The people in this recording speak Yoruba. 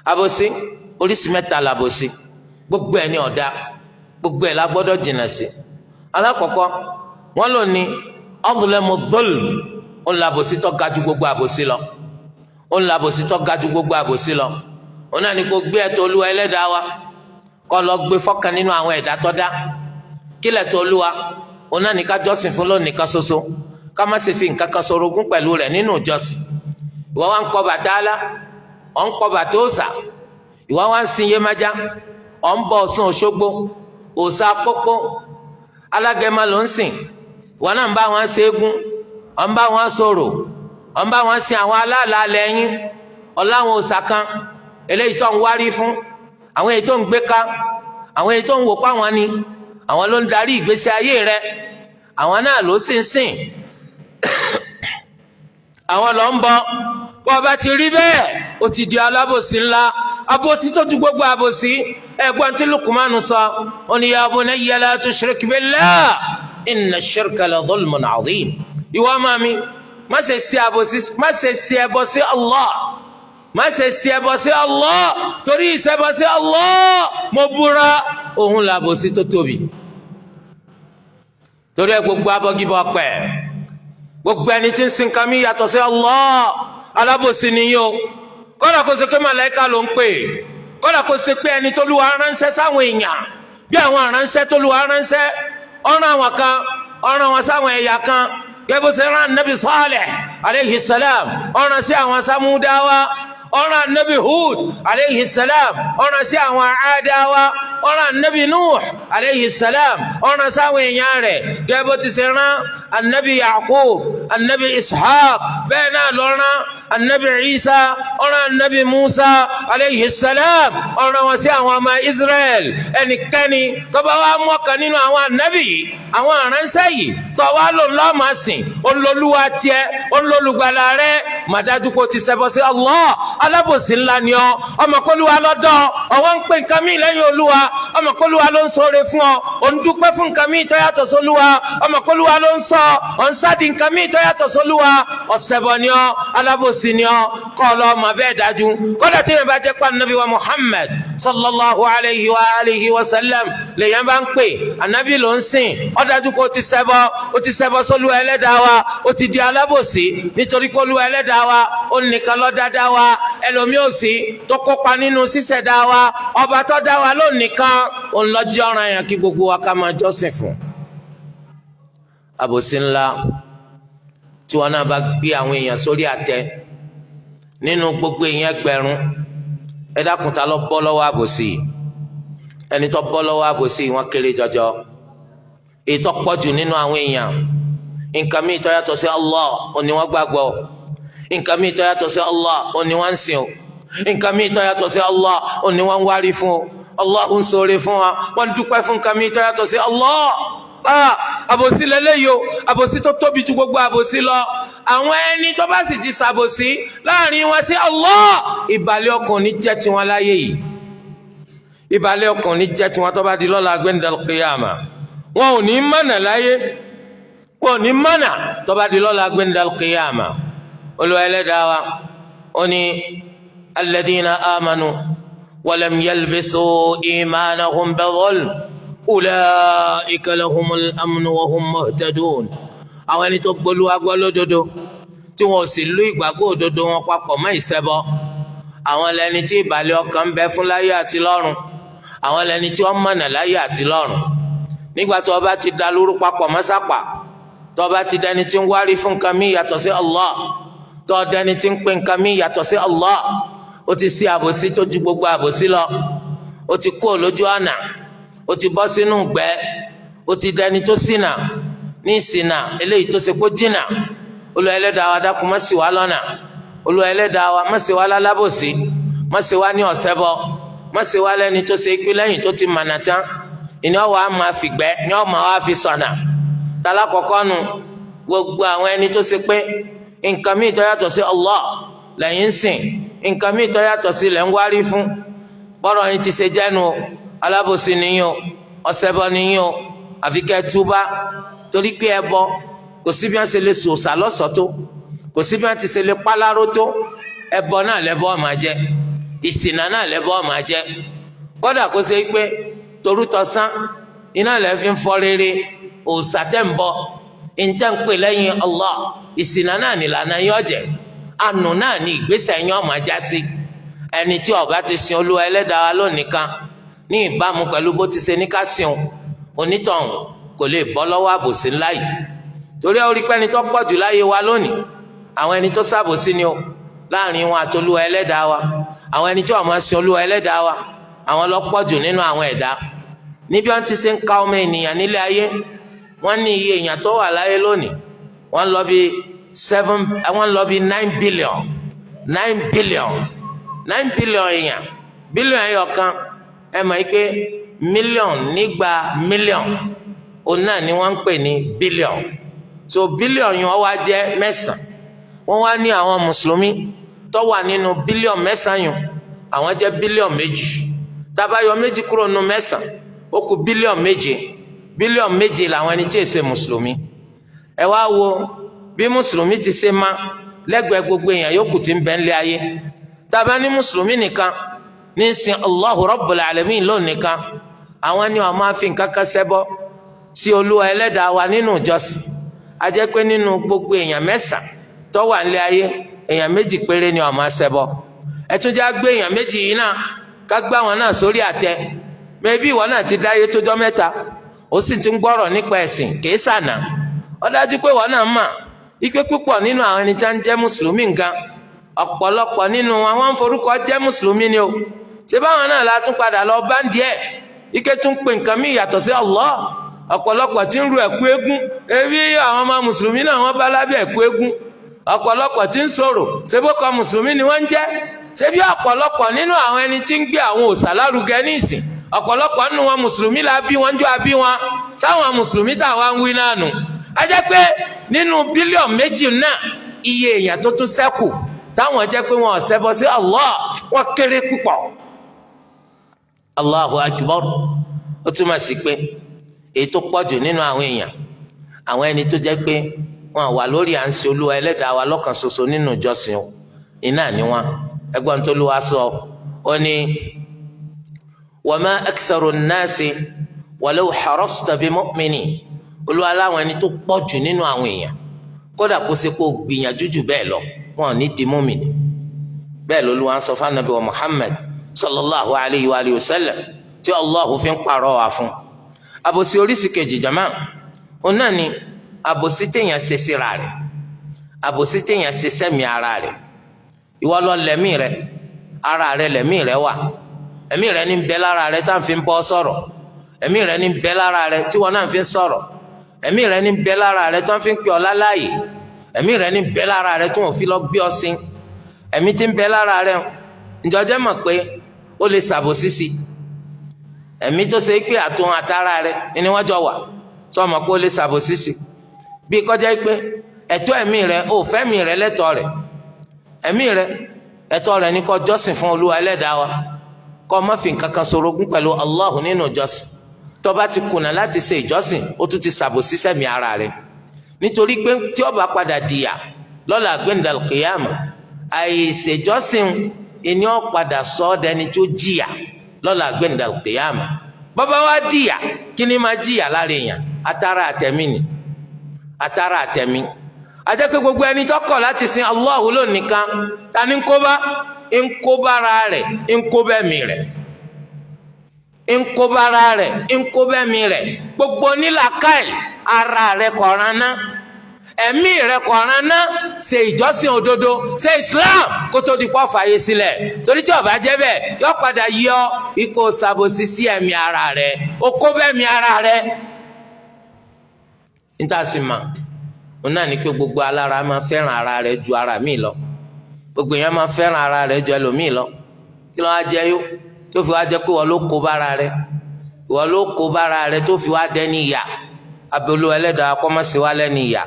àbòsí oríṣi mẹ́ta làbòsí, gbogbo ẹ̀ ní ọ̀dá, gbogbo ẹ̀ la gbọ́dọ̀ jìnnà sí. alákọ̀ọ́kọ́ wọ́n lò ní azlamu dhulm, òun làbòsí tó ga jù gbogbo àbòsí lọ, òun làbòsí tó ga jù gbogbo àbòsí lọ. òun náà ni kò gbé ẹ̀tọ́ Olúwa ẹlẹ́dàá wa kó lọ gbé fọ́kàn nínú àwọn ẹ̀dá tó dá. kí lẹ̀tọ́ Olúwa? òun náà ní ká jọ́sìn fún lónìí kan ṣoṣo, ká má ṣe fi nǹkan kan ṣorogún pẹ̀lú rẹ̀ nínú ìjọsìn. ìwọ wá ń kọ Bàtálá, ọ̀ ń kọ bàtà òòṣà, ìwọ wá ń sin Yemọja, ọ̀ ń bọ Ọ̀ṣun Òṣogbo, òòṣà Pópó, Alágẹmọ ló ń sìn. ìwọ náà ń bá wọn ṣe égún, ọ̀ ń bá wọn sọ̀rọ̀, ọ̀ ń bá wọn sin àwọn aláàlá lẹ́yìn ọ̀làwọn òòṣà kan eléyìí tó ń wárí fún, àwọn èyí tó ń gbé ká, àwọn èyí tó ń wò pa wọn ni àwọn ló ń darí ìgbésí ayé rẹ, àwọn náà ló sì ń sìn, àwọn ló ń bọ. bó o bá ti rí bẹ́ẹ̀ o ti di alábòsí ńlá, àbòsí tó ju gbogbo àbòsí. ẹ̀gbọ́n tí Luqmanu sọ, ó ní ya bunayya la tushrik billah inna ash-shirka la dhulmun adhim. ìwọ máa mi má ṣe ṣe àbòsí, má ṣe ṣe ẹbọ sí Allah, má ṣe ṣe ẹbọ sí Allah, torí ìṣẹbọ sí Allah mo búra òun làbòsí tó tóbi. torí ẹ gbogbo abọ́gibọ̀ pẹ̀, gbogbo ẹni tí ń sin nǹkan mi yàtọ̀ sí Allah alábòsí ni yín o. kódà kó ṣe pé màláíkà ló ń pè, kódà kó ṣe pé ẹni t'Olúwa ránṣẹ́ sáwọn èèyàn bí àwọn aránṣẹ́ t'Olúwa ránṣẹ́, ọ̀ràn àwọn kan, ọ̀ràn wọn sáwọn ẹ̀yà kan, gẹ́gẹ́ bó ṣe rán Nabi Salih alayhi salam, ọ̀ràn sí àwọn Samudawa, ọ̀ràn Nabi Hud alayhi salam, ọ̀ràn sí àwọn Adawa, ọ̀ràn Nabi Nuh alayhi salam, ọ̀ràn sáwọn èèyàn rẹ̀, gẹ́gẹ́ bó ti ṣe rán Annabi Yaqub, Annabi Ishaq, bẹ́ẹ̀ náà ló rán Annabi Isa, ọ̀ràn Annabi Musa alayhi salam, ọ̀ràn wọn sí àwọn ọmọ Israel. ẹnikẹ́ni tó bá wá mọ́kàn nínú àwọn ànábì yìí, àwọn aránṣẹ́ yìí tó wá lò lọ́mọ sìn, olólùwà tiẹ̀, olólùgbàlà rẹ̀, màdájú kó ti ṣẹbọ sí Allah. alábòsí ńlá ni ọ, ọmọkólúwa lọ́dọ̀ ọwọ́ ń pè nǹkan mí lẹ́yìn Olúwa, ọmọkólúwa ló ń ṣoore fún ọ, ò ń dúpẹ́ fún nǹkan mí tó yàtọ̀ sólúwa, ọmọkólúwa ló ń sọ ọ̀ ń sáàdì nǹkan mí tó yàtọ̀ sólúwa. ọ̀sẹ̀bọ̀ ni ọ, alábòsí ni ọ, kọ́ ọ lọ́ọ́ mọ̀ bẹ́ẹ̀ dájú. kódà tí yẹn bá jẹ́ pa Nabi wa Muhammad sallallahu alayhi wa alihi wa sallam lèyàn bá ń pè, ànábì ló ń sìn, ó dájú kó o ti ṣẹbọ sólúwa ẹlẹ́dàá wa, ó ti di alábòsí, nítorí pé Olúwa ẹlẹ́dàá wa ó nìkan ló dá wa, ẹlòmíì ò sí tó kópa nínú ṣíṣẹ̀dá wa. ọba tó dá wa lónìkan òun ló jẹ́ ọ̀ranyàn kí gbogbo wa ká máa jọ́sìn fún. àbòsí ńlá tí wọn náà bá gbé àwọn èèyàn sórí àtẹ, nínú gbogbo èèyàn ẹgbẹ̀rún, ẹ dákun ta ló bọ́ lọ́wọ́ àbòsí? ẹni tó bọ́ lọ́wọ́ àbòsí wọn kéré jọjọ. èyí tó pọ̀jù nínú àwọn èèyàn, nǹkan míì tó yàtọ̀ sí Allah ó ní wọ́n gbàgbọ́, nǹkan míì tó yàtọ̀ sí Allah ó ní wọ́n ń sìn o, nǹkan míì tó yàtọ̀ sí Allah ó ní wọ́n ń wárí fún o. Allah ń ṣoore fún wa, wọ́n ń dúpẹ́ fún nǹkan míì tó yàtọ̀ sí Allah. àbòsí lélẹ́yìí o, àbòsí tó tóbi ju gbogbo àbòsí lọ. àwọn ẹni tó bá sì ti ṣàbòsí láàrin wọn sí Allah, ìbàlẹ̀ ọkàn ní jẹ́ tiwọn láyé yìí, ìbàlẹ̀ ọkàn ní jẹ́ tiwọn tó bá di lọ́la gbẹ́ndàl qiyama. wọn ò ní mọ̀nà láyé, wọn ò ní mọ̀nà tó bá di lọ́la gbẹ́ndàl qiyama. Olúwa ẹlẹ́dàá wa ó ní alladhina amanu walam yalbisu imanahum bidhulm ulaika lahumul amnu wa hum muhtadun. àwọn ẹni tó gb'Olúwa gbọ́ lódodo tí wọn ò sì lú ìgbàgbọ́ òdodo wọn papọ̀ mọ́ ìṣẹbọ, àwọn lẹni tí ìbàlẹ̀ ọkàn ń bẹ fún láyé àti lọ́run, àwọn lẹni tí wọ́n mọ̀nà láyé àti lọ́run. nígbà tó o bá ti da lóru papọ̀ mọ́ sápà, tó o bá ti dẹni tí ń wárí fún nǹkan mí yàtọ̀ sí Allah, tó o dẹni tí ń pè nǹkan mí yàtọ̀ sí Allah, ó ti ṣe àbòsí tó ju gbogbo àbòsí lọ. ó ti kó lójú àná, ó ti bọ́ sínú ìgbẹ́, ó ti dẹni tó ṣìnà ní ìṣìnà eléyìí tó ṣe kó jìnà. Olúwa ẹlẹ́dàá wa dákun má ṣì wá lọ́nà, Olúwa ẹlẹ́dàá wa má ṣe wá lálábòsí, má ṣe wá ní ọ̀ṣẹbọ, má ṣe wá lẹ́ni tó ṣe pé lẹ́yìn tó ti mànà tán ìní ọwọ́ á máa fìgbẹ́ ní ọmọ wa fi sọ̀nà. tala kọ̀kọ́ nu gbogbo àwọn ẹni tó ṣe pé nǹkan míì tó yàtọ̀ sí Allah lẹ́yìn ń sìn, nǹkan míì tó yàtọ̀ sí lẹ́ ń wárí fún. bọ́rọ̀ yín ti ṣe jẹ́nu o, alábòsí nìyí o, ọ̀ṣẹbọ nìyí o, àfi kẹ́ túbá. torí pé ẹbọ kò sí bí wọ́n ṣe lè sòòṣà lọ́ṣọ̀ọ́ tó, kò sí bí wọ́n ti ṣe lè pálárò tó, ẹbọ náà lẹ́bọ máa jẹ́. ìṣìnà náà lẹ́bọ̀ máa jẹ́. kódà kó ṣe pé torútọ̀sán iná lẹ́ fi ń fọ́ rere òòṣà tẹ́ ń bọ ìtẹ́ ń pè lẹ́yìn Allah ìṣìnà náà nìlànà yín ọ̀jẹ̀ àánú náà ní ìgbésẹ̀ yín ó máa já sí. ẹni tí ó bá ti sin Olúwa Ẹlẹ́dàá wa lónìí kan ní ìbámu pẹ̀lú bó ti ṣe ní ká sìn onítọ̀hún kò lè bọ́ lọ́wọ́ àbòsí ńlá yìí. torí orí pẹ́ni tó pọ̀ jù láyé wa lónìí àwọn ẹni tó ṣàbòsí ni o láàrin wọn àti Olúwa Ẹlẹ́dàá wa. àwọn ẹni tí ó máa sin Olúwa Ẹlẹ́dàá wa àwọn ló pọ̀ jù nínú àwọn ẹ̀dá. níbi wọn ti ṣe ń ka ọmọ ènìyàn nílé ayé wọn ní iye èèyàn tó wà láyé lónìí wọn lọ bí 9 billion 9 billion 9 billion èèyàn bílíọ̀nù ẹyọ kan ẹ mọ̀ pé mílíọ̀nù nígbà mílíọ̀nù òun náà ni wọ́n ń pè ní bílíọ̀nù. so bílíọ̀nù yẹn wá jẹ́ mẹ́sàn-án wọ́n wá ní àwọn mùsùlùmí tó wà nínú bílíọ̀nù mẹ́sàn-án yẹn àwọn jẹ́ bílíọ̀nù méjì tá bá yọ méjì kúrò nínú mẹ́sàn-án ó kù bílíọ̀nù méje bílíọ̀nù méje làwọn ẹni tí ì ṣe mùsùlùmí. ẹ wá wo bí mùsùlùmí ti ṣe má lẹ́gbẹ̀ẹ́ gbogbo èèyàn yòókù tí ń bẹ ńlẹ̀ ayé. tá bá ní mùsùlùmí nìkan ní sin Allahu Rabbul Alamin lónìí kan àwọn ni wọn máa fi nǹkan kan ṣẹbọ sí Olúwa Ẹlẹ́dàá wa nínú ìjọsìn. a jẹ́ pé nínú gbogbo èèyàn mẹ́sàn-án tó wà nílé ayé èèyàn méjì péré ni wọn máa ṣẹbọ. ẹ tún já gbé èèyàn méjì yìí náà ká gbá wọn náà sórí àtẹ mẹbí ìwọ náà ti dáyé tójọ́ mẹ́ta ó sì ti ń gbọ́rọ̀ nípa ẹ̀sìn kìí sànà. ó dájú pé ìwọ náà mà ike púpọ̀ nínú àwọn ẹni tí wọn jẹ́ mùsùlùmí nǹkan ọ̀pọ̀lọpọ̀ nínú wọn ń forúkọ jẹ́ mùsùlùmí ni o ṣé báwọn náà la tún padà lọ bá ń díẹ̀ ike tún pè nǹkan mí yàtọ̀ sí Allah. ọ̀pọ̀lọpọ̀ tí ń ru ẹ̀kú eégún ebi àwọn ọmọ mùsùlùmí náà wọ́n bá lábẹ́ ẹ̀kú eégún. ọ̀pọ̀lọpọ̀ tí ń sọ̀rọ̀ ṣé bókọ mùsùlùmí ni wọ́n ń jẹ́. ṣé bí ọ̀pọ̀lọpọ̀ nínú àwọn ẹni tí ń gbé àwọn òòṣà lárugẹ ní ìsìn ọ̀pọ̀lọpọ̀ nínú wọn mùsùlùmí la bí wọn jọ àbí wọn sáwọn mùsùlùmí táwa ń wí náà nù. a jẹ́ pé nínú bílíọ̀nù méjì náà iye èèyàn tó tún ṣẹ́kù táwọn jẹ́ pé wọn ò ṣẹbọ sí Allah wọn kéré púpọ̀. Allahu Akbar. ó túmọ̀ sí pé èyí tó pọ̀jù nínú àwọn èèyàn àwọn ẹni tó jẹ́ pé wọn wà lórí à ń ṣe Olúwa Ẹlẹ́dàá wa lọ́kàn ṣoṣo nínú ìjọsìn iná ni wọn. ẹgbọ́n tó Olúwa sọ ó ní wa ma aktharu nnasi walau harasta bimu'minin. Olúwa láwọn ẹni tó pọ̀jù nínú àwọn èèyàn kódà kó ṣe kó gbìyànjú jù bẹ́ẹ̀ lọ wọn ò ní di mùmínì. bẹ́ẹ̀ l'Olúwa ń sọ fún Ànábì wa Muhammad sallallahu alayhi wa sallam tí Allahu fi ń pààrọ̀ wá fún. àbòsí oríṣi kejì jama òun náà ni àbòsí téèyàn ṣe síra rẹ̀ àbòsí téèyàn ṣe sẹ́mi ara rẹ̀. ìwọ lọ lẹ́mí rẹ̀ ara rẹ̀ lẹ́mí rẹ̀ wà ẹ̀mí rẹ̀ ní bẹ lára rẹ̀ tá à ń fi bọ́ sọ̀rọ̀ ẹ̀mí rẹ̀ ní bẹ lára rẹ̀ tí wọn náà fi ń sọ̀rọ̀ ẹ̀mí rẹ̀ ní bẹ lára rẹ̀ tó ń fi pè ọ́ láláyè ẹ̀mí rẹ̀ ní bẹ lára rẹ̀ tí wọn fi lọ gbé ọ sí ẹ̀mí tí ń bẹ lára rẹ̀ ǹjọ́ jẹ́ mọ̀ pé ó lè ṣàbòsí sí ẹ̀mí tó ṣe pé àtòun àtara rẹ̀ ni wọ́n jọ wà tó mọ̀ pé ó lè ṣàbòsí sí bí kọjá pé ẹ̀tọ́ ẹ̀mí rẹ̀ ó fẹ́mi rẹ̀ lẹ́tọ̀ọ́ rẹ̀ ẹ̀mí rẹ̀ ẹ̀tọ́ rẹ̀ ní kó jọ́sìn fún Olúwa Ẹlẹ́dàá wa kó má fi nǹkan kan ṣorogún pẹ̀lú Allah nínú ìjọsìn. tó bá ti kùnà láti ṣe ìjọsìn ó tún ti ṣàbòsí sẹ́mi ara rẹ̀ nítorí pé tí ó bá padà dìyà lọ́la gbẹ̀ndàl kìyàmù àìṣèjọsìn ìní ó padà sọ ọ́ dẹni tó jìyà lọ́la gbẹ̀ndàl kìyàmù. bàbá wa dìyà kí ni máa jìyà lára èèyàn atara àtẹ̀mí ni atara àtẹ̀mí. ajẹ́ pé gbogbo ẹni tó kọ̀ láti sin Allah lónìkan ta ni ń kó bá ń kó bára rẹ̀ ń kó bẹ́mi rẹ̀ nkóbára rẹ̀ nkóbẹ́mi rẹ̀ gbogbo nílàkàì ara rẹ̀ kọ̀ọ̀ràn ná ẹ̀mí rẹ̀ kọ̀ọ̀ràn ná ṣe ìjọsìn òdodo ṣe Islam kó tó di pọ́ fàyè sílẹ̀ torí tí ó bá jẹ́ bẹ́ẹ̀ yọ padà yọ ikú ṣàbòsí sí ẹ̀mí ara rẹ̀ okóbẹ́mi ara rẹ̀. níta sì mà òun náà ní pé gbogbo alára máa fẹ́ràn ara rẹ̀ ju ara míì lọ gbogbo èèyàn máa fẹ́ràn ara rẹ̀ ju ẹlòmíì lọ kí ló wá jẹ́ yó tó fi wá jẹ́ pé wọ́n ló kó bára rẹ̀ wọ́n ló kó bára rẹ̀ tó fi wá dẹ́ni ìyà abẹ́olú Ẹlẹ́dàá kọ́mọ́sí wá lẹ́ni ìyà